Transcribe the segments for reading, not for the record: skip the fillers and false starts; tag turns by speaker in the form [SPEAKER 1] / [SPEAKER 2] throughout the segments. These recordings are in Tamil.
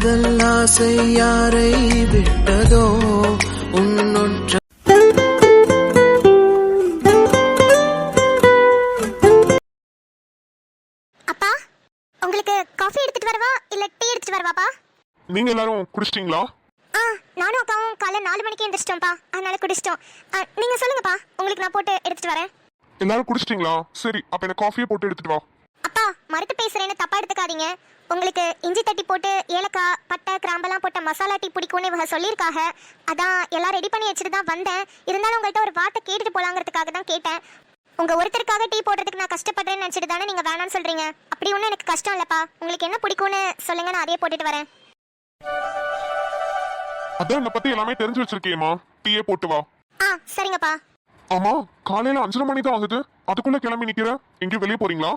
[SPEAKER 1] காதல் ஆசை யாரை விட்டதோ உன்னொற்ற
[SPEAKER 2] அப்பா உங்களுக்கு காஃபி எடுத்துட்டு வரவா இல்ல டீ எடுத்துட்டு வரவாப்பா?
[SPEAKER 3] நீங்க எல்லாரும் குடிச்சிட்டீங்களா?
[SPEAKER 2] நானும் அக்காவும் காலை 4 மணிக்கு எந்திரிச்சிட்டோம்ப்பா, அதனால குடிச்சிட்டோம். நீங்க சொல்லுங்கப்பா, உங்களுக்கு நான் போட்டு எடுத்துட்டு வரேன்.
[SPEAKER 3] எல்லாரும் குடிச்சிட்டீங்களா? சரி, அப்ப எனக்கு காஃபியை போட்டு எடுத்துட்டு வா.
[SPEAKER 2] அப்பா மறுத்து பேசுறேன்னு தப்பா எடுத்துக்காதீங்க. உங்களுக்கு இஞ்சி தட்டி போட்டு ஏலக்காய் பட்டை கிராம்பெல்லாம் போட்ட மசாலா டீ பிடிக்கும்னு இவங்க சொல்லியிருக்காங்க. அதான் எல்லாம் ரெடி பண்ணி வச்சுட்டு தான் வந்தேன். இருந்தாலும் உங்கள்கிட்ட ஒரு வார்த்தை கேட்டுட்டு போலாங்கிறதுக்காக தான் கேட்டேன். உங்க ஒருத்தருக்காக டீ போடுறதுக்கு நான் கஷ்டப்படுறேன்னு நினைச்சிட்டு தானே நீங்க வேணாம்னு சொல்றீங்க. அப்படி ஒன்றும் எனக்கு கஷ்டம் இல்லப்பா. உங்களுக்கு என்ன பிடிக்கும்னு சொல்லுங்க, நான் அதையே போட்டுட்டு வரேன்.
[SPEAKER 3] அதான் என்ன பத்தி எல்லாமே தெரிஞ்சு வச்சிருக்கேம்மா, டீயே போட்டு வா.
[SPEAKER 2] சரிங்கப்பா.
[SPEAKER 3] ஆமா, காலையில 5:30 மணி தான் ஆகுது, அதுக்குள்ள கிளம்பி நிக்கிற. எங்கேயும் வெளியே போறீங்களா?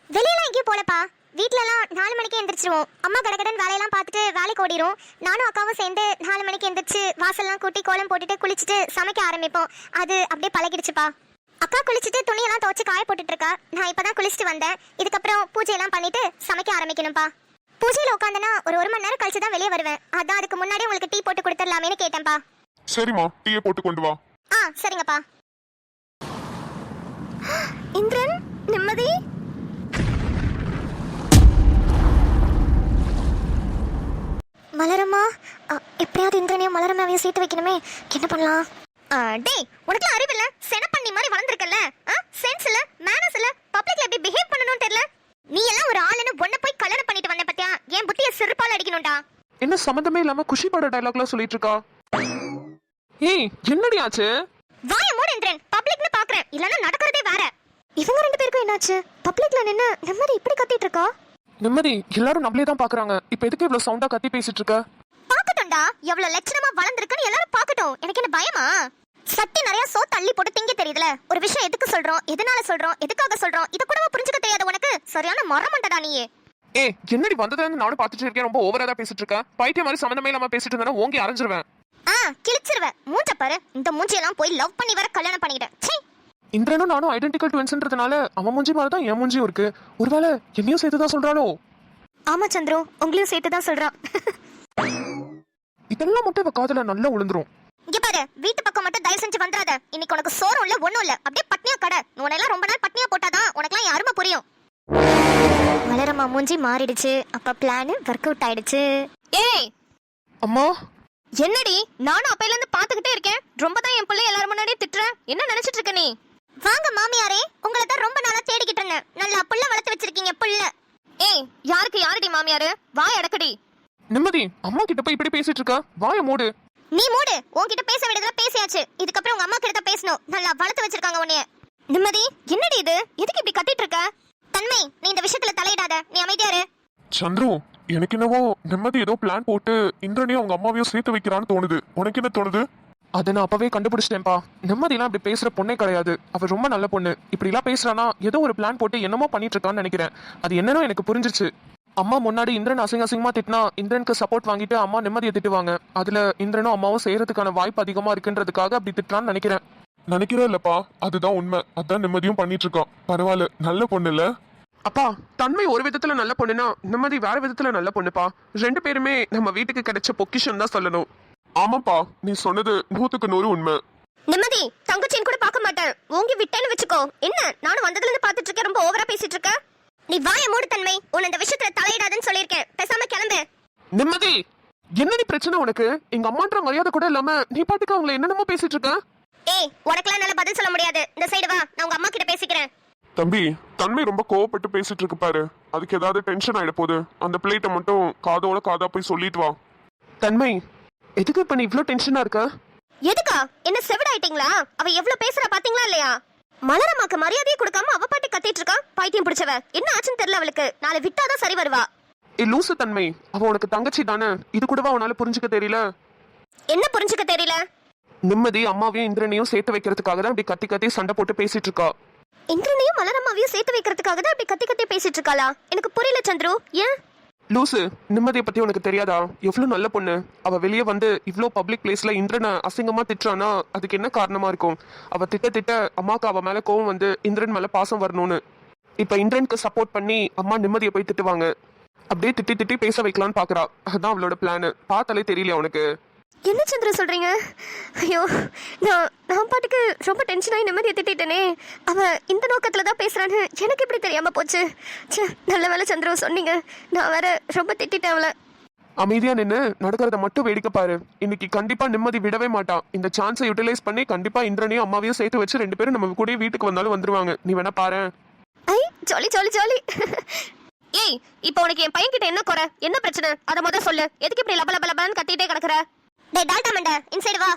[SPEAKER 2] வெளியெல்லாம் எங்கேயும் போலப்பா. வீட்லலாம் 4 மணிக்கு எந்திரிச்சிருவோம். அம்மா கடகடன் வேலையெல்லாம் பார்த்துட்டு வேலைக்கு ஓடிரும். நானும் அக்காவும் சேர்ந்து 4 மணிக்கு எந்திரிச்சு வாசல்லாம் கூட்டி கோலம் போட்டுட்டு குளிச்சுட்டு சமைக்க ஆரம்பிப்போம். அது அப்படியே பழகிடுச்சுப்பா. அக்கா குளிச்சுட்டு துணியெல்லாம் துவச்சு காய போட்டுட்டு இருக்கா. நான் இப்பதான் குளிச்சுட்டு வந்தேன். இதுக்கப்புறம் பூஜையெல்லாம் பண்ணிட்டு சமைக்க ஆரம்பிக்கணும்ப்பா. பூஜையில உட்காந்தனா ஒரு மணி நேரம் கழிச்சு தான் வெளியே வருவேன். அதான் அதுக்கு முன்னாடி உங்களுக்கு டீ போட்டு கொடுத்துடலாமேன்னு கேட்டேன்ப்பா.
[SPEAKER 3] சரிம்மா, டீயை போட்டு கொண்டு வா.
[SPEAKER 2] சரிங்கப்பா. இந்திரன், நிம்மதி. மலரம்மா, எப்படியாவது இந்திரனையும் மலரம்மாவையும் சேர்த்து வைக்கணுமே. என்ன பண்ணலாம்? டேய், உனக்கு அறிவு இல்ல, செனப்பண்ணி மாதிரி வளர்ந்துருக்கல. சென்ஸ் இல்ல, மேனர்ஸ் இல்ல, பப்ளிக்ல எப்படி பிஹேவ் பண்ணணும்னு தெரியல. நீ எல்லாம் ஒரு ஆளுன்னு ஒன்ன போய் கல்யாணம் பண்ணிட்டு வந்த பத்தியா? என் புத்திய செருப்பால அடிக்கணும்டா.
[SPEAKER 4] என்ன சம்பந்தமே இல்லாம குஷி பட டயலாக்லாம் சொல்லிட்டு இருக்கா? ஏய், என்னடி ஆச்சு?
[SPEAKER 2] வாய மூடு இந்திரன், பப்ளிக்னு பாக்குறேன், இல்லனா நடக்கிறதே வேற. இவங்க ரெண்டு பேருக்கும் என்னாச்சு? பப்ளிக்ல நின்னு நிம்மதி இப்படி கத்திட்டு இருக்கா?
[SPEAKER 4] நிம்மதி, எல்லாரும் நம்மளே தான் பாக்குறாங்க. இப்போ எதுக்கு இவ்வளவு சவுண்டா கத்தி பேசிட்டு இருக்க?
[SPEAKER 2] பாக்கட்டும்டா, எவ்வளவு லட்சணமா வளர்ந்திருக்குன்னு எல்லாரும் பாக்கட்டும். எனக்கு என்ன பயமா? சட்டி நிறைய சோ தள்ளி போட்டு திங்க தெரியுதுல. ஒரு விஷயம் எதுக்கு சொல்றோம், எதனால சொல்றோம், எதுக்காக சொல்றோம், இத கூட புரிஞ்சுக்க தெரியாத உனக்கு சரியான மரமண்டடா நீயே.
[SPEAKER 4] ஏய், என்னடி வந்ததுல இருந்து நானும் பாத்துட்டு இருக்கேன். ரொம்ப ஓவரா தான் பேசிட்டு இருக்க. பைத்தியம் மாதிரி சம்பந்தமே இல்லாம பேசிட்டு இருந்தா ஓங்கி அரைஞ்சிருவேன்.
[SPEAKER 2] கிழிச்சிருவேன். மூஞ்ச பாரு. இந்த மூஞ்சியெல்லாம் போய் லவ் பண்ணி வர கல்யாணம் பண்ணிட்டேன். சீ.
[SPEAKER 4] இந்திரனும் நானும் ஐடென்டிக்கல் ட்வின்ஸ்ன்றதுனால அவன் மூஞ்சி மாதிரி தான் என் மூஞ்சியும் இருக்கு. ஒருவேளை என்னையும் சேர்த்து தான் சொல்றாளோ?
[SPEAKER 2] ஆமா சந்திரு, உங்களையும் சேர்த்து தான் சொல்றான்.
[SPEAKER 4] இதெல்லாம் மட்டும் இவ காதுல நல்லா விழுந்துரும்.
[SPEAKER 2] இங்க பாரு, வீட்டு பக்கம் மட்டும் தயவு செஞ்சு வந்துடாத. இன்னைக்கு உனக்கு சோறும் இல்ல ஒண்ணும் இல்ல, அப்படியே பட்னியா கடை. உனெல்லாம் ரொம்ப நாள் பட்னியா போட்டாதான் உனக்கெல்லாம் யாருமா புரியும். மலரம்மா மூஞ்சி மாறிடுச்சு. அப்ப பிளான் ஒர்க் அவுட் ஆயிடுச்சு. ஏய்
[SPEAKER 4] அம்மா,
[SPEAKER 2] என்னடி? நானும் அப்பையில இருந்து பாத்துக்கிட்டே இருக்கேன். ரொம்ப தான் என் பிள்ளை எல்லாரும் முன்னாடியே திட்டுறேன். என்ன நினைச்சிட்டு இருக்க நீ? வாங்க மாமியாரே, உங்களை தான் ரொம்ப நாளா தேடிக்கிட்டு இருந்தேன். நல்லா புள்ள வளர்த்து வச்சிருக்கீங்க புள்ள. ஏய், யாருக்கு யாரடி மாமியாரு? வாய் அடக்கடி.
[SPEAKER 4] நிம்மதி, அம்மா கிட்ட போய் இப்படி பேசிட்டு இருக்க. வாய மூடு.
[SPEAKER 2] நீ மூடு. உன்கிட்ட பேச வேண்டியதுல பேசியாச்சு. இதுக்கப்புறம் உங்க அம்மா கிட்ட பேசணும். நல்லா வளர்த்து வச்சிருக்காங்க உன்னைய. நிம்மதி, என்னடி இது? எதுக்கு இப்படி கத்திட்டு இருக்க? தன்மை, நீ இந்த விஷயத்துல தலையிடாத. நீ அமைதியா இரு.
[SPEAKER 3] சந்துரு, எனக்கு என்னவோ நிம்மதி ஏதோ பிளான் போட்டு இந்திரனையும் அவங்க அம்மாவையும் சேர்த்து வைக்கிறான்னு தோணுது. உனக்கு என்ன தோணுது?
[SPEAKER 4] அதை நான் அப்பவே கண்டுபிடிச்சிட்டேன்ப்பா. நிம்மதியெல்லாம் இப்படி பேசுற பொண்ணே கிடையாது. அவ ரொம்ப நல்ல பொண்ணு. இப்படி எல்லாம் பேசுறானா ஏதோ ஒரு பிளான் போட்டு என்னமோ பண்ணிட்டு இருக்கான்னு நினைக்கிறேன். அது என்னன்னு எனக்கு புரிஞ்சிருச்சு. அம்மா முன்னாடி இந்திரன் அசிங்கமா திட்டினா இந்திரனுக்கு சப்போர்ட் வாங்கிட்டு அம்மா நிம்மதியை திட்டுவாங்க. அதுல இந்திரனும் அம்மாவும் செய்யறதுக்கான வாய்ப்பு அதிகமா இருக்குன்றதுக்காக அப்படி திட்டுறான்னு நினைக்கிறேன்.
[SPEAKER 3] நினைக்கிறேன் இல்லப்பா, அதுதான் உண்மை. அதான் நிம்மதியும் பண்ணிட்டு இருக்கான். பரவாயில்ல, நல்ல பொண்ணு இல்ல?
[SPEAKER 4] அப்பா, தன்மை ஒரு விதத்துல நல்ல பொண்ணுனா நிம்மதி வேற விதத்துல நல்ல பொண்ணுப்பா. 2 பேருமே நம்ம வீட்டுக்கு கிடைச்ச பொக்கிஷன் தான் சொல்லணும்.
[SPEAKER 3] ஆமாப்பா, நீ சொன்னது 100க்கு 100 உண்மை.
[SPEAKER 2] நிம்மதி, தங்கச்சின்னு கூட பார்க்க மாட்டேன். ஓங்கி விட்டேன்னு வச்சுக்கோ. என்ன, நானும் வந்ததுல இருந்து பாத்துட்டு இருக்கேன். ரொம்ப ஓவரா பேசிட்டு இருக்க. நீ வாய மூடு தன்மை. உன்னை இந்த விஷயத்துல தலையிடாதன்னு சொல்லியிருக்கேன். பேசாம கிளம்பு.
[SPEAKER 4] நிம்மதி, என்னடி பிரச்சனை உனக்கு? எங்க அம்மான்ற மரியாதை கூட இல்லாம நீ பாட்டுக்கு அவங்களை என்னென்னமோ பேசிட்டு இருக்க.
[SPEAKER 2] ஏய், உனக்கெல்லாம் என்னால பதில் சொல்ல முடியாது. இந்த சைடு வா, நான் உங்க அம்மா கிட்ட பேசிக்கிறேன்.
[SPEAKER 3] தம்பி, தன்மை ரொம்ப கோவப்பட்டு பேசிட்டு இருக்கு பாரு. அதுக்கு ஏதாவது டென்ஷன் ஆயிட போகுது. அந்த பிளேட்டை மட்டும் காதோட காதா போய் சொல்லிட்டு வா.
[SPEAKER 4] தன்மை, எதுக்கு இப்ப நீ இவ்ளோ டென்ஷனா இருக்க?
[SPEAKER 2] எதுக்கா? என்ன செவிடாயிட்டீங்களா? அவ எவ்வளவு பேசுறா பாத்தீங்களா இல்லையா? மலரம்மாக்கு மரியாதையே கொடுக்காம அவ பாட்டு கத்திட்டு இருக்கா. பைத்தியம் பிடிச்சவ. என்ன ஆச்சுன்னு தெரியல அவளுக்கு. நாளை விட்டாதான் சரி வருவா.
[SPEAKER 4] லூசு தன்மை, அவ உனக்கு தங்கச்சி தானே. இது கூடவா உன்னால புரிஞ்சுக்க தெரியல?
[SPEAKER 2] என்ன புரிஞ்சுக்க தெரியல?
[SPEAKER 4] நிம்மதி அம்மாவையும் இந்திரனையும் சேர்த்து வைக்கிறதுக்காக தான் இப்படி கத்தி கத்தி சண்டை போட்டு பேசிட்டு இருக்கா.
[SPEAKER 2] இந்திரனையும் மலரம்மாவையும் சேர்த்து வைக்கிறதுக்காக தான் இப்படி கத்தி கத்தி பேசிட்டு இருக்காளா? எனக்கு புரியல சந்துரு. ஏன்?
[SPEAKER 4] லூசு, நிம்மதியை பத்தி உனக்கு தெரியாதா? எவ்வளவு நல்ல பொண்ணு. அவ வெளியே வந்து இவ்ளோ பப்ளிக் பிளேஸ்ல இந்திரனை அசிங்கமா திட்டுறானா அதுக்கு என்ன காரணமா இருக்கும்? அவ திட்ட அம்மாக்கு அவ மேல கோவம் வந்து இந்திரன் மேல பாசம் வரணும்னு. இப்ப இந்திரனுக்கு சப்போர்ட் பண்ணி அம்மா நிம்மதியை போய் திட்டுவாங்க. அப்படியே திட்டி திட்டி பேச வைக்கலான்னு பாக்குறா. அதுதான் அவளோட பிளான். பார்த்தாலே தெரியலையா உனக்கு?
[SPEAKER 2] என்ன சந்திர சொல்றீங்க? ஐயோ, நான் பாட்டுக்கு ரொம்ப டென்ஷனாகி நிம்மதியை திட்டேனே. அவ இந்த நோக்கத்துல தான் பேசுறான்னு எனக்கு எப்படி தெரியாம போச்சு? ச்சே, நல்ல வேலை சந்திரவு சொன்னீங்க. நான் வேற ரொம்ப திட்டேன் அவளை.
[SPEAKER 4] அமைதியா நின்று நடக்கிறத மட்டும் வேடிக்கை பாரு. இன்னைக்கு கண்டிப்பா நிம்மதி விடவே மாட்டான். இந்த சான்ஸை யூட்டிலைஸ் பண்ணி கண்டிப்பா இந்திரனையும் அம்மாவையும் சேர்த்து வச்சு 2 பேரும் நம்ம கூட வீட்டுக்கு வந்தாலும் வந்துருவாங்க. நீ வேணா பாரு.
[SPEAKER 2] ஐ, ஜாலி ஜாலி ஜாலி. ஏய், இப்போ உனக்கு என் பையன் கிட்ட என்ன குறை, என்ன பிரச்சனை, அதை முத சொல்லு. எதுக்கு இப்படி லப லப லபன்னு கத்திட்டே கிடக்குற? டேய் டால்டா மண்ட, இன்சைடு வா.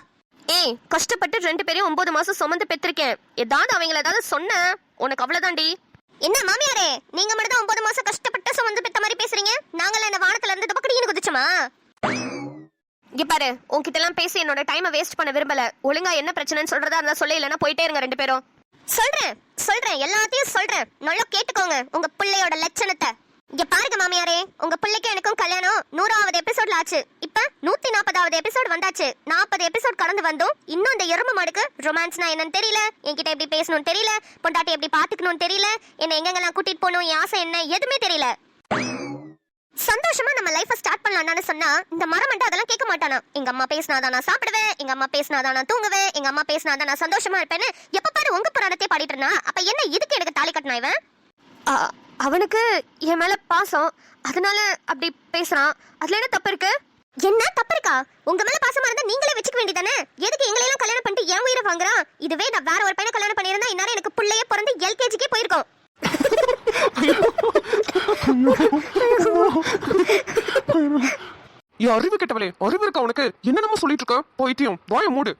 [SPEAKER 2] ஏய், கஷ்டப்பட்டு 2 பேரையும் 9 மாசம் சுமந்து பெற்றிருக்கேன். ஏதாவது அவங்கள ஏதாவது சொன்ன உனக்கு அவ்வளவுதான்டி. என்ன மாமியாரே, நீங்க மட்டும் தான் 9 மாசம் கஷ்டப்பட்டு சுமந்து பெத்த மாதிரி பேசுறீங்க. நாங்கள என்ன வானத்துல இருந்து பக்கடின்னு குதிச்சோமா? இங்க பாரு, உன்கிட்ட எல்லாம் பேசி என்னோட டைமை வேஸ்ட் பண்ண விரும்பல. ஒழுங்கா என்ன பிரச்சனைன்னு சொல்றதா இருந்தா சொல்ல, இல்லைன்னா போயிட்டே இருங்க 2 பேரும். சொல்றேன் எல்லாத்தையும் சொல்றேன். நல்லா கேட்டுக்கோங்க உங்க பிள்ளையோட லட்சணத்தை. இங்க பாருங்க மாமியாரே, உங்க பிள்ளைக்கு எனக்கும் கல்யாணம் 100வது எபிசோட்ல ஆச்சு. இப்ப 140வது எபிசோட் வந்தாச்சு. 40 எபிசோட் கடந்து வந்தும் இன்னும் இந்த எரும மாடுக்கு ரொமான்ஸ்னா என்னன்னு தெரியல, என்கிட்ட எப்படி பேசணும்னு தெரியல, பொண்டாட்டி எப்படி பாத்துக்கணும்னு தெரியல, என்ன எங்கெங்கெல்லாம் கூட்டிட்டு போகணும், என் ஆசை என்ன, எதுவுமே தெரியல. சந்தோஷமா நம்ம லைஃபை ஸ்டார்ட் பண்ணலாம்னு சொன்னா இந்த மரமண்ட அதெல்லாம் கேட்க மாட்டானா. எங்க அம்மா பேசினாதான் நான் சாப்பிடுவேன், எங்க அம்மா பேசினாதான் நான் தூங்குவேன், எங்க அம்மா பேசினாதான் நான் சந்தோஷமா இருப்பேன்னு எப்ப பாரு உங்க புராணத்தை பாடிட்டு இருந்தா. அப்ப என்ன இதுக்கு எனக்கு தாலி கட்டினா இவன்? அவனுக்கு என் மேல பாசம், அதனால அப்படி பேசுறான். அதுல என்ன தப்பு இருக்கு? என்ன தப்பு இருக்கா? உங்க மேல பாசமா இருந்தா நீங்களே வச்சுக்க வேண்டியதானே. எதுக்கு எங்களை எல்லாம் கல்யாணம் பண்ணிட்டு என் உயிரை வாங்குறான்? இதுவே நான் வேற ஒரு பையனை கல்யாணம் பண்ணியிருந்தா இந்நேரம் எனக்கு பிள்ளையே பிறந்து LKGக்கே போயிருக்கோம்.
[SPEAKER 4] அறிவு கெட்டவளே, அறிவு இருக்கா உனக்கு? என்னென்னமோ சொல்லிட்டு இருக்க? போயிட்டியும் வாய மூடு.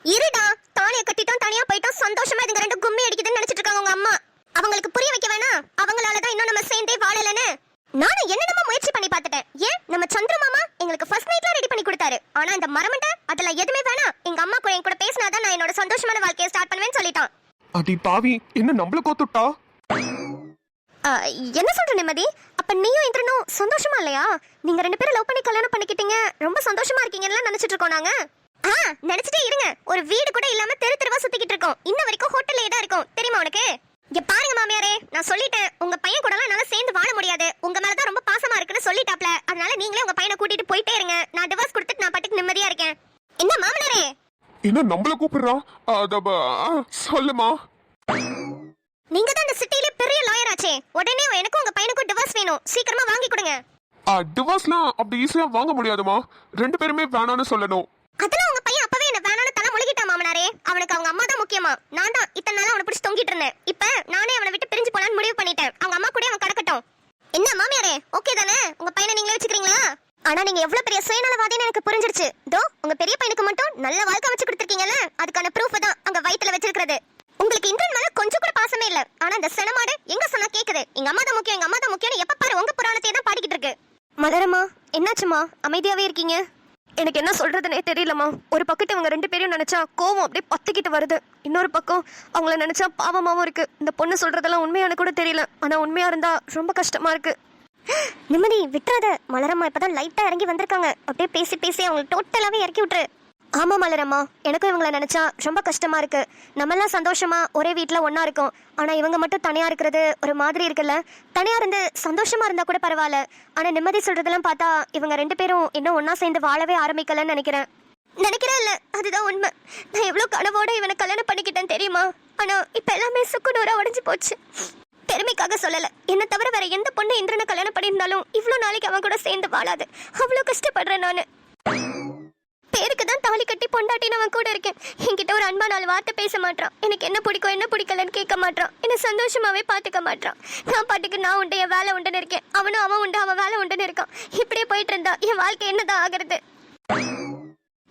[SPEAKER 2] இருடா, தாலிய கட்டிட்டோம், தனியா போயிட்டோம், சந்தோஷமா இதுங்க 2 கும்மி அடிக்குதுன்னு நினைச்சிட்டு இருக்காங்க உங்க அம்மா. அவங்களுக்கு புரிய வைக்க வேணாம், அவங்களாலதான் இன்னும் நம்ம சேர்ந்தே வாழலன்னு. நானும் என்னென்னமோ முயற்சி பண்ணி பார்த்துட்டேன். ஏன் நம்ம சந்திர மாமா எங்களுக்கு ஃபர்ஸ்ட் நைட்ல ரெடி பண்ணி கொடுத்தாரு. ஆனா இந்த மரமண்ட அதுல எதுவுமே வேணாம், எங்க அம்மா கூட என் கூட பேசினாதான் நான் என்னோட சந்தோஷமான வாழ்க்கையை ஸ்டார்ட் பண்ணுவேன்னு சொல்லிட்டான்.
[SPEAKER 4] அடி பாவி, என்ன நம்மள கோத்துட்டா?
[SPEAKER 2] என்ன சொல்ற நிம்மதி? அப்ப நீயும் இந்திரனும் சந்தோஷமா இல்லையா? நீங்க 2 பேரும் லவ் பண்ணி கல்யாணம் பண்ணிக்கிட்டீங்க, ரொம்ப சந்தோஷமா இருக்கீங்கன்னு நினைச்சிட்டு இருக்கோம் நாங்க. நினைச்சிட்டே இருங்க. ஒரு வீடு கூட இல்லாம தெரு தெருவா சுத்திக்கிட்டு இருக்கோம். இன்ன வரைக்கும் ஹோட்டல்லே தான் இருக்கும், தெரியுமா உனக்கு? இங்க பாருங்க மாமியாரே, நான் சொல்லிட்டேன், உங்க பையன் கூட என்னால சேர்ந்து வாழ முடியாது. உங்க மேலதான் ரொம்ப பாசமா இருக்குன்னு சொல்லிட்டாப்ல. அதனால நீங்களே உங்க பையனை கூட்டிட்டு போயிட்டே இருங்க. நான் டிவோர்ஸ் கொடுத்துட்டு நான் பாட்டுக்கு நிம்மதியா இருக்கேன். என்ன மாமனாரே?
[SPEAKER 3] என்ன நம்மள கூப்பிடுறா? சொல்லுமா.
[SPEAKER 2] நீங்க தான் இந்த சிட்டில பெரிய லாயர் ஆச்சே. உடனே எனக்கும் உங்க பையனுக்கும் டிவோர்ஸ் வேணும், சீக்கிரமா வாங்கி கொடுங்க.
[SPEAKER 3] டிவோர்ஸ்லாம் அப்படி ஈஸியா வாங்க முடியாதுமா. 2 பேருமே வேணான்னு சொல்லணும்.
[SPEAKER 2] அதெல்லாம் உங்க பையன் அப்பவே என்ன வேணான்னு தலை முழுகிட்டான் மாமனாரே. அவனுக்கு அவங்க அம்மா தான் முக்கியமா. நான் தான் இத்தனை நாளா அவனை பிடிச்சி தொங்கிட்டு இருந்தேன். இப்ப நானே அவனை விட்டு பிரிஞ்சு போலான்னு முடிவு பண்ணிட்டேன். அவங்க அம்மா கூட அவன் கிடக்கட்டும். என்ன மாமியாரே, ஓகே தானே? உங்க பையனை நீங்களே வச்சுக்கிறீங்களா? ஆனா நீங்க எவ்வளவு பெரிய சுயநலவாதின்னு எனக்கு புரிஞ்சிருச்சு. தோ உங்க பெரிய பையனுக்கு மட்டும் நல்ல வாழ்க்கை வச்சு கொடுத்துருக்கீங்கல்ல, அதுக்கான ப்ரூஃப் தான் அங்க வயித்துல வச்சிருக்கிறது. உங்களுக்கு இந்திரன் மேல கொஞ்சம் கூட பாசமே இல்ல. ஆனா இந்த செனமாடு எங்க சொன்னா கேக்குது, எங்க அம்மா தான் முக்கியம், எங்க அம்மா தான் முக்கியம். எப்ப பாரு உங்க புராணத்தையே தான் பாடிக்கிட்டு இருக்கு. மலரம்மா, என்னாச்சுமா அமைதியாவே இருக்கீங்க? எனக்கு என்ன சொல்றதுனே தெரியலம்மா. ஒரு பக்கத்து இவங்க 2 பேரையும் நினைச்சா கோவம் அப்படியே பத்திக்கிட்டு வருது. இன்னொரு பக்கம் அவங்கள நினைச்சா பாவமாவும் இருக்கு. இந்த பொண்ணு சொல்றதெல்லாம் உண்மையான கூட தெரியல. ஆனா உண்மையா இருந்தா ரொம்ப கஷ்டமா இருக்கு. நிம்மதி விட்டுறாத. மலரம்மா இப்பதான் லைட்டா இறங்கி வந்திருக்காங்க. அப்படியே பேசி பேசி அவங்க டோட்டலாவே இறக்கி விட்டுரு. ஆமா மலரம்மா, எனக்கும் இவங்களை நினைச்சா ரொம்ப கஷ்டமா இருக்கு. நம்மெல்லாம் சந்தோஷமா ஒரே வீட்டுல ஒன்னா இருக்கோம். ஆனா இவங்க மட்டும் தனியா இருக்கிறது ஒரு மாதிரி இருக்குல்ல. தனியா இருந்து சந்தோஷமா இருந்தா கூட பரவாயில்ல. ஆனா நிம்மதி சொல்றதெல்லாம் பார்த்தா இவங்க 2 பேரும் இன்னும் ஒன்னா சேர்ந்து வாழவே ஆரம்பிக்கலன்னு நினைக்கிறேன் இல்ல. அதுதான் உண்மை. நான் எவ்வளவு கனவோட இவனை கல்யாணம் பண்ணிக்கிட்டேன் தெரியுமா? ஆனா இப்ப எல்லாமே சுக்குநூறா உடைஞ்சு போச்சு. பெருமைக்காக சொல்லல, என்ன தவிர வேற எந்த பொண்ணு இந்திரனை கல்யாணம் பண்ணியிருந்தாலும் இவ்வளவு நாளைக்கு அவன் கூட சேர்ந்து வாழாது. அவ்வளவு கஷ்டப்படுறேன் நானு. பேருக்கு தான் தாலி கட்டி பொண்டாட்டின்னு அவன் கூட இருக்கேன். என்கிட்ட ஒரு அன்பா 4 வார்த்தை பேச மாட்டான். எனக்கு என்ன பிடிக்கும் என்ன பிடிக்கலன்னு கேட்க மாட்டான். என்ன சந்தோஷமாவே பாத்துக்க மாட்டான். நான் பாட்டுக்கு நான் உண்டு, என் வேலை உண்டுன்னு இருக்கேன். அவன் உண்டு, அவன் வேலை உண்டுன்னு இருக்கான். இப்படியே போயிட்டு இருந்தா என் வாழ்க்கை என்னதான் ஆகுறது?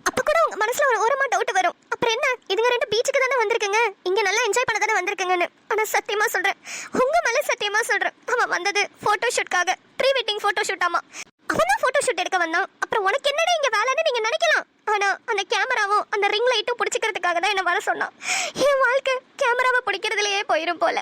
[SPEAKER 2] அப்ப கூட உங்க மனசுல ஒரு ஓரமா டவுட் வரும். அப்புறம் என்ன, இதுங்க 2 பீச்சுக்கு தானே வந்திருக்குங்க, இங்க நல்லா என்ஜாய் பண்ண தானே வந்திருக்குங்கன்னு. ஆனா சத்தியமா சொல்றேன், உங்க மேல சத்தியமா சொல்றேன், அவன் வந்தது போட்டோ ஷூட்காக. Pre wedding photo shoot. ஆமா, அவன் தான் போட்டோ ஷூட் எடுக்க வந்தான். அப்புறம் உனக்கு என்னடா இங்க வேலைன்னு நீங்க நினைக்கலாம். ஆனா அந்த கேமராவும் அந்த ரிங் லைட்டும் பிடிச்சிக்கிறதுக்காக தான் என்ன வர சொன்னான். என் வாழ்க்கை கேமராவை பிடிக்கிறதுலயே போயிரும் போல.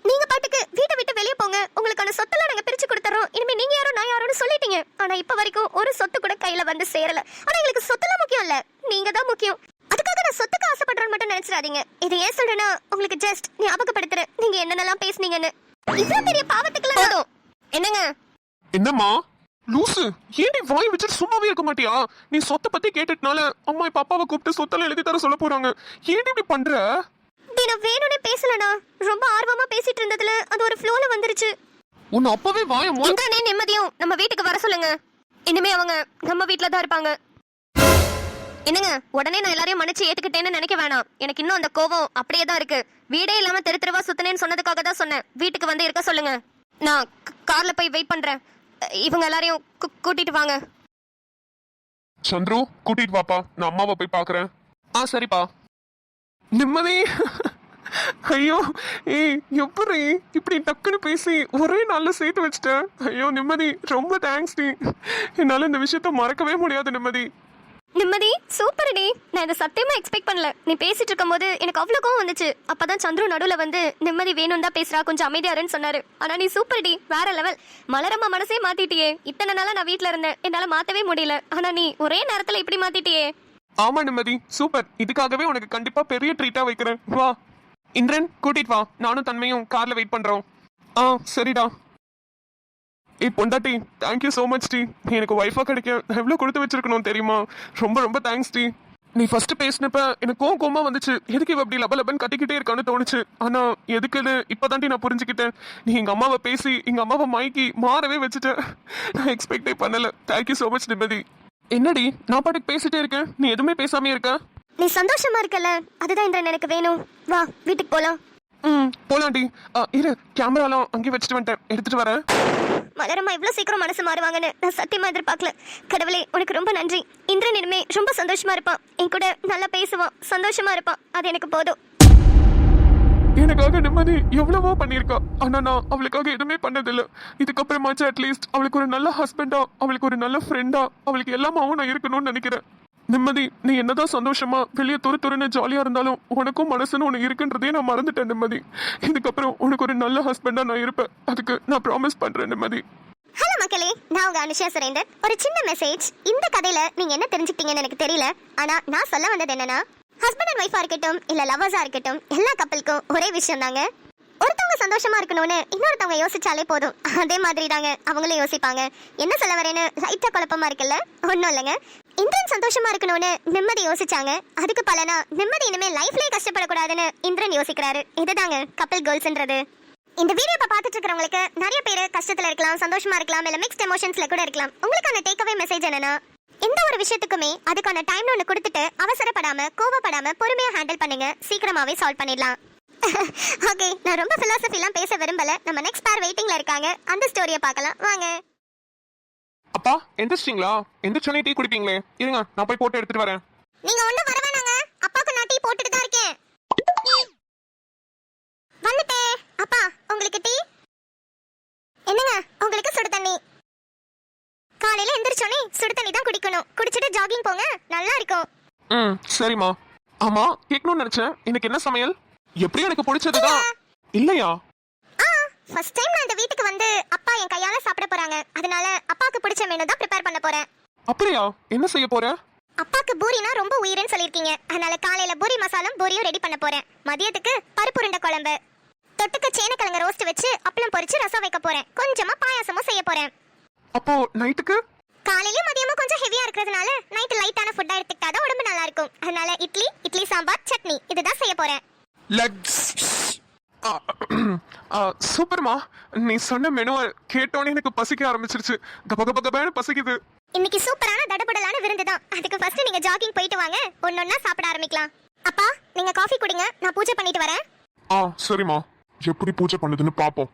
[SPEAKER 2] நீங்க பாட்டுக்கு வீட்டை விட்டு வெளியே போங்க, உங்களுக்கான சொத்தெல்லாம் நாங்க பிரிச்சு கொடுத்துறோம், இனிமே நீங்க யாரும் நான் யாரோன்னு சொல்லிட்டீங்க. ஆனா இப்ப வரைக்கும் ஒரு சொத்து கூட கையில வந்து சேரல. ஆனா எங்களுக்கு சொத்தெல்லாம் முக்கியம் இல்ல, நீங்க தான் முக்கியம். அதுக்காக நான் சொத்துக்கு ஆசைப்படுறேன்னு மட்டும் நினைச்சிடாதீங்க. இது ஏன் சொல்றேன்னா உங்களுக்கு ஜஸ்ட் ஞாபகப்படுத்துறேன் நீங்க என்னென்னலாம் பேசுனீங்கன்னு. இவ்வளவு பெரிய பாவத்துக்குலாம் போதும். என்னங்க
[SPEAKER 4] என்னம்மா லூசு, ஏன் நீ வாய் வச்சுட்டு சும்மாவே இருக்க மாட்டியா? நீ சொத்தை பத்தி கேட்டுட்டனால அம்மா இப்ப அப்பாவை கூப்பிட்டு சொத்தெல்லாம் எழுதி தர சொல்ல போறாங்க. ஏன் இப்படி பண்ற?
[SPEAKER 2] நான் வேணும்னே பேசலடா, ரொம்ப ஆர்வமா பேசிட்டு இருந்ததுல அது ஒரு ஃப்ளோல வந்துருச்சு.
[SPEAKER 4] உன்னை அப்பவே வாய
[SPEAKER 2] இந்திரனே நிம்மதியும் நம்ம வீட்டுக்கு வர சொல்லுங்க. இனிமே அவங்க நம்ம வீட்ல தான் இருப்பாங்க. என்னங்க உடனே நான் எல்லாரையும் மன்னிச்சு ஏத்துக்கிட்டேன்னு நினைக்க வேணாம். எனக்கு இன்னும் அந்த கோவம் அப்படியே தான் இருக்கு. வீடே இல்லாம தெரு தெருவா சுத்தினேன்னு சொன்னதுக்காக தான் சொன்னேன். வீட்டுக்கு வந்து இருக்க சொல்லுங்க. நான் கார்ல போய் வெயிட் பண்றேன். இவங்க எல்லாரையும் கூட்டிட்டு வாங்க.
[SPEAKER 3] சந்துரு கூட்டிட்டு வாப்பா, நான் அம்மாவை போய் பாக்குறேன்.
[SPEAKER 4] சரிப்பா. நிம்மதி. ஐயோ ஏய் எப்படி இப்படி டக்குன்னு பேசி ஒரே நாள்ல சேர்த்து வச்சிட்டேன். ஐயோ நிம்மதி, ரொம்ப தேங்க்ஸ் டி. என்னால இந்த விஷயத்த மறக்கவே முடியாது நிம்மதி.
[SPEAKER 2] நிம்மதி சூப்பர் டி. நான் இதை சத்தியமா எக்ஸ்பெக்ட் பண்ணல. நீ பேசிட்டு இருக்கும்போது எனக்கு அவ்வளவு கோவம் வந்துச்சு. அப்பதான் சந்துரு நடுவுல வந்து நிம்மதி வேணும் தான் பேசுறா, கொஞ்சம் அமைதியாருன்னு சொன்னாரு. ஆனா நீ சூப்பர் டி, வேற லெவல். மலரம்மா மனசே மாத்திட்டியே. இத்தனை நாளா நான் வீட்ல இருந்தேன், என்னால மாத்தவே முடியல. ஆனா நீ ஒரே நேரத்துல இப்படி மாத்திட்டியே.
[SPEAKER 4] ஆமா நிம்மதி சூப்பர். இதுக்காகவே உனக்கு கண்டிப்பா பெரிய ட்ரீட்டா வைக்கிறேன். வா இந்திரன் கூட்டிட்டு வா, நானும் தன்மையும் கார்ல வெயிட் பண்றோம். சரிடா. ஏய் பொண்டாட்டி, தேங்க்யூ ஸோ மச் டி. நீ எனக்கு ஒய்ஃபா கிடைக்க நான் எவ்வளோ கொடுத்து வச்சிருக்கணும் தெரியுமா? ரொம்ப ரொம்ப தேங்க்ஸ் டி. நீ ஃபர்ஸ்ட் பேசினப்ப எனக்கு கோவமா வந்துச்சு. எதுக்கு இவ அப்படி லபலபன்னு கட்டிக்கிட்டே இருக்கான்னு தோணுச்சு. ஆனா எதுக்குன்னு இப்பதாண்டி நான் புரிஞ்சுக்கிட்டேன். நீ எங்க அம்மாவை பேசி எங்க அம்மாவை மயக்கி மாறவே வச்சுட்ட. நான் எக்ஸ்பெக்டே பண்ணல. தேங்க்யூ ஸோ மச் நிம்மதி. என்னடி நான் பாட்டுக்கு பேசிட்டே இருக்கேன், நீ எதுவுமே பேசாமே இருக்க?
[SPEAKER 2] நீ சந்தோஷமா இருக்கல, அதுதான் இந்திரன் எனக்கு வேணும். வா வீட்டுக்கு போலாம்.
[SPEAKER 4] போலாண்டி. இரு, கேமராலாம் அங்கே வச்சுட்டு வந்துட்டேன், எடுத்துட்டு வரேன்.
[SPEAKER 2] மலரம்மா இவ்வளவு சீக்கிரம் மனசு மாறுவாங்கன்னு நான் சத்தியமா எதிர்பார்க்கல. கடவுளே உனக்கு ரொம்ப நன்றி. இந்திரன் இனிமே ரொம்ப சந்தோஷமா இருப்பான், என் கூட நல்லா பேசுவான், சந்தோஷமா இருப்பான். அது எனக்கு போதும்.
[SPEAKER 4] எனக்காக நிம்மதி எவ்வளவோ பண்ணியிருக்கா. ஆனா நான் அவளுக்காக எதுவுமே பண்ணதில்லை. இதுக்கப்புறமாச்சும் அட்லீஸ்ட் அவளுக்கு ஒரு நல்ல ஹஸ்பண்டா, அவளுக்கு ஒரு நல்ல ஃப்ரெண்டா, அவளுக்கு எல்லாமாவும் நான் இருக்கணும்னு நினைக்கிறேன். நிம்மதி, நீ என்னதான் சந்தோஷமா வெளியே துருன்னு ஜாலியா இருந்தாலும் உனக்கும் மனசுன்னு ஒன்று இருக்குன்றதே நான் மறந்துட்டேன் நிம்மதி. இதுக்கப்புறம் உனக்கு ஒரு நல்ல ஹஸ்பண்டா நான் இருப்பேன், அதுக்கு நான் ப்ராமிஸ் பண்றேன் நிம்மதி.
[SPEAKER 2] ஹலோ மக்களே, நான் உங்க அனுஷா சுரேந்தர். ஒரு சின்ன மெசேஜ். இந்த கதையில நீங்க என்ன தெரிஞ்சுக்கிட்டீங்கன்னு எனக்கு தெரியல. ஆனா நான் சொல்ல வந்தது என்னன்னா, ஹஸ்பண்ட் அண்ட் ஒய்ஃபா இருக்கட்டும் இல்ல லவர்ஸா இருக்கட்டும், எல்லா கப்பலுக்கும் ஒரே விஷயம் தாங்க. ஒருத்தவங்க சந்தோஷமா இருக்கணும்னு இன்னொருத்தவங்க யோசிச்சாலே போதும். அதே மாதிரி தாங்க அவங்களும் யோசிப்பாங்க. என்ன சொல்ல வரேன்னு லைட்டா குழப்பமா இருக்குல்ல? ஒன்றும் இல்லைங்க. இந்திரன் சந்தோஷமா இருக்கணும்னு நிம்மதி யோசிச்சாங்க. அதுக்கு பலனா நிம்மதி இனிமே லைஃப்லயே கஷ்டப்படக்கூடாதுன்னு இந்திரன் யோசிக்கிறாரு. இதுதாங்க கப்பல் கோல்ஸ்ன்றது. இந்த வீடியோ இப்ப பாத்துட்டு இருக்கிறவங்களுக்கு நிறைய பேர் கஷ்டத்துல இருக்கலாம், சந்தோஷமா இருக்கலாம், இல்ல மிக்ஸ்ட் எமோஷன்ஸ்ல கூட இருக்கலாம். உங்களுக்கான டேக் அவே மெசேஜ் என்னன்னா, எந்த ஒரு விஷயத்துக்குமே அதுக்கான டைம் ஒன்று கொடுத்துட்டு அவசரப்படாம கோவப்படாம பொறுமையா ஹேண்டில் பண்ணுங்க. சீக்கிரமாவே சால்வ் பண்ணிடலாம். ஓகே, நான் ரொம்ப பிலாசபிலாம் பேச விரும்பல. நம்ம நெக்ஸ்ட் பேர் வெயிட்டிங்ல இருக்காங்க, அந்த ஸ்டோரியை பார்க்கலாம் வாங்க.
[SPEAKER 4] அப்பா எந்திரிச்சிங்களா? எந்திரிச்சோனே டீ குடிப்பீங்களே, இருங்க நான் போய் போட்டு எடுத்துட்டு வரேன்.
[SPEAKER 2] நீங்க ஒண்ணும் வர வேணாங்க, அப்பாக்கு நான் டீ போட்டுட்டு தான் இருக்கேன். வந்துட்டேன். அப்பா உங்களுக்கு டீ. என்னங்க உங்களுக்கு சுடு தண்ணி. காலையில எந்திரிச்சோனே சுடு தண்ணி தான் குடிக்கணும். குடிச்சிட்டு ஜாகிங் போங்க, நல்லா இருக்கும்.
[SPEAKER 4] சரிம்மா. ஆமா கேட்கணும்னு நினைச்சேன், எனக்கு என்ன சமையல்? எப்படி எனக்கு பிடிச்சதுதான். இல்லையா?
[SPEAKER 2] ஃபர்ஸ்ட் டைம் நான் இந்த வீட்டுக்கு வந்து அப்பா என் கையால சாப்பிட போறாங்க. அதனால அப்பாக்கு பிடிச்ச மெனு தான் ப்ரிப்பேர் பண்ண போறேன்.
[SPEAKER 4] அப்படியா? என்ன செய்ய போற?
[SPEAKER 2] அப்பாக்கு பூரினா ரொம்ப உயிர்னு சொல்லிருக்கீங்க. அதனால காலையில பூரி மசாலும் பூரியும் ரெடி பண்ண போறேன். மதியத்துக்கு பருப்பு உருண்டை குழம்பு, தொட்டுக்கு சேனக்கிழங்கு ரோஸ்ட் வச்சு அப்பளம் பொரிச்சு ரசம் வைக்க போறேன். கொஞ்சமா பாயாசமும் செய்ய போறேன்.
[SPEAKER 4] அப்போ நைட்டுக்கு?
[SPEAKER 2] காலையிலயும் மதியமும் கொஞ்சம் ஹெவியா இருக்கிறதுனால நைட் லைட்டான ஃபுட்டா எடுத்துக்கிட்டாதான் உடம்பு நல்லா இருக்கும். அதனால இட்லி சாம்பார் சட்னி இதுதான் செய்ய போறேன்.
[SPEAKER 4] சூப்பர்மா. நீ சொன்ன மெனுவை கேட்டோன்னே எனக்கு பசிக்க ஆரம்பிச்சிருச்சு. கபகபகபன்னு பசிக்குது.
[SPEAKER 2] இன்னைக்கு சூப்பரான தடபடலான விருந்து தான். அதுக்கு ஃபர்ஸ்ட் நீங்க ஜாகிங் போயிட்டு வாங்க, ஒன்னொன்னா சாப்பிட ஆரம்பிக்கலாம். அப்பா நீங்க காஃபி குடிங்க, நான் பூஜை பண்ணிட்டு வரேன்.
[SPEAKER 3] சரிம்மா, எப்படி பூஜை பண்ணுதுன்னு பாப்போம்.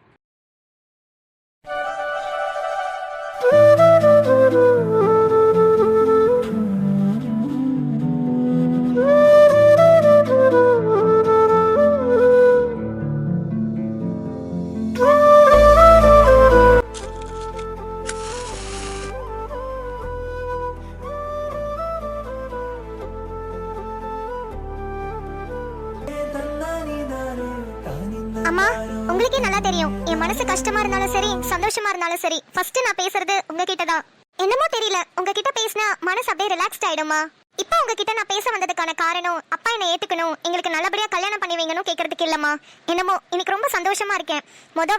[SPEAKER 2] அம்மா உங்களுக்கே நல்லா தெரியும், என் மனசு கஷ்டமா இருந்தாலும் சரி சந்தோஷமா இருந்தாலும் சரி ஃபர்ஸ்ட் நான் பேசுறது உங்ககிட்ட தான். என்னமோ தெரியல, உங்ககிட்ட பேசினா மனசு அப்படியே ரிலாக்ஸ்ட் ஆயிடுமா. இப்போ உங்ககிட்ட நான் பேச வந்ததுக்கான காரணம் அப்பா என்னை ஏத்துக்கணும், எங்களுக்கு நல்லபடியா கல்யாணம் பண்ணி வைங்கன்னு கேட்கறதுக்கு இல்லம்மா. என்னமோ இன்னைக்கு ரொம்ப சந்தோஷமா இருக்கேன்.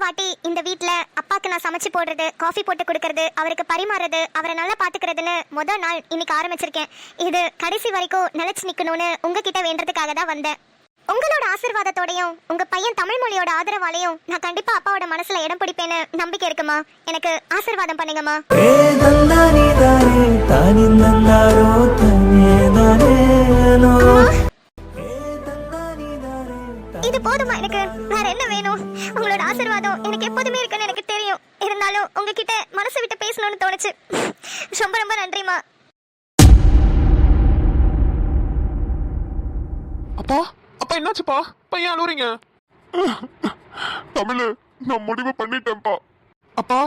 [SPEAKER 2] வாட்டி இந்த வீட்ல அப்பாக்கு நான் சமைச்சு போடுறது, காஃபி போட்டு கொடுக்கறது, அவருக்கு பரிமாறுறது, அவரை நல்லா பாத்துக்கிறதுன்னு நாள் இன்னைக்கு ஆரம்பிச்சிருக்கேன். இது கடைசி வரைக்கும் நிலைச்சு நிக்கணும்னு உங்ககிட்ட வேண்டதுக்காக தான் வந்தேன். உங்களோட ஆசீர்வாதத்தோடையும் உங்க பையன் தமிழ் மொழியோட ஆதரவாலையும் நான் கண்டிப்பா அப்பாவோட மனசுல இடம் பிடிப்பேன்னு நம்பிக்கை இருக்குமா. எனக்கு ஆசீர்வாதம் பண்ணுங்கம்மா. இது போதுமா? எனக்கு வேற என்ன வேணும்? உங்களோட ஆசீர்வாதம் எனக்கு எப்போதுமே இருக்குன்னு எனக்கு தெரியும். இருந்தாலும் உங்ககிட்ட மனசு விட்டு பேசணும்னு தோணுச்சு. ரொம்ப ரொம்ப நன்றிமா.
[SPEAKER 3] அப்பா அப்பா என்னாச்சுப்பா? பையன் அழுவுறீங்க? தமிழ், நான் முடிவு பண்ணிட்டேன்ப்பா. அப்பா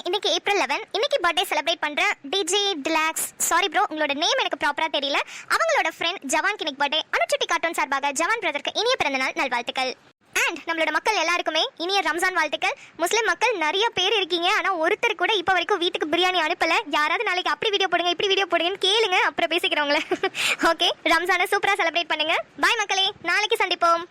[SPEAKER 2] இன்னைக்கு ஏப்ரல் 11, இன்னைக்கு பர்த்டே செலிப்ரேட் பண்ற டிஜே டிலாக்ஸ், சாரி ப்ரோ உங்களோட நேம் எனக்கு ப்ராப்பரா தெரியல, அவங்களோட ஃப்ரெண்ட் ஜவான் இன்னைக்கு பர்த்டே. அனுச்சுட்டி கார்ட்டூன் சார்பாக ஜவான் பிரதருக்கு இனிய பிறந்தநாள் நல்வாழ்த்துக்கள். அண்ட் நம்மளோட மக்கள் எல்லாருக்குமே இனிய ரம்ஜான் வாழ்த்துக்கள். முஸ்லிம் மக்கள் நிறைய பேர் இருக்கீங்க, ஆனா ஒருத்தர் கூட இப்ப வரைக்கும் வீட்டுக்கு பிரியாணி அனுப்பல. யாராவது நாளைக்கு அப்படி வீடியோ போடுங்க இப்படி வீடியோ போடுங்கன்னு கேளுங்க, அப்புறம் பேசிக்கிறவங்கள. ஓகே, ரம்ஜானை சூப்பரா செலிப்ரேட் பண்ணுங்க. பாய் மக்களே, நாளைக்கு சந்திப்போம்.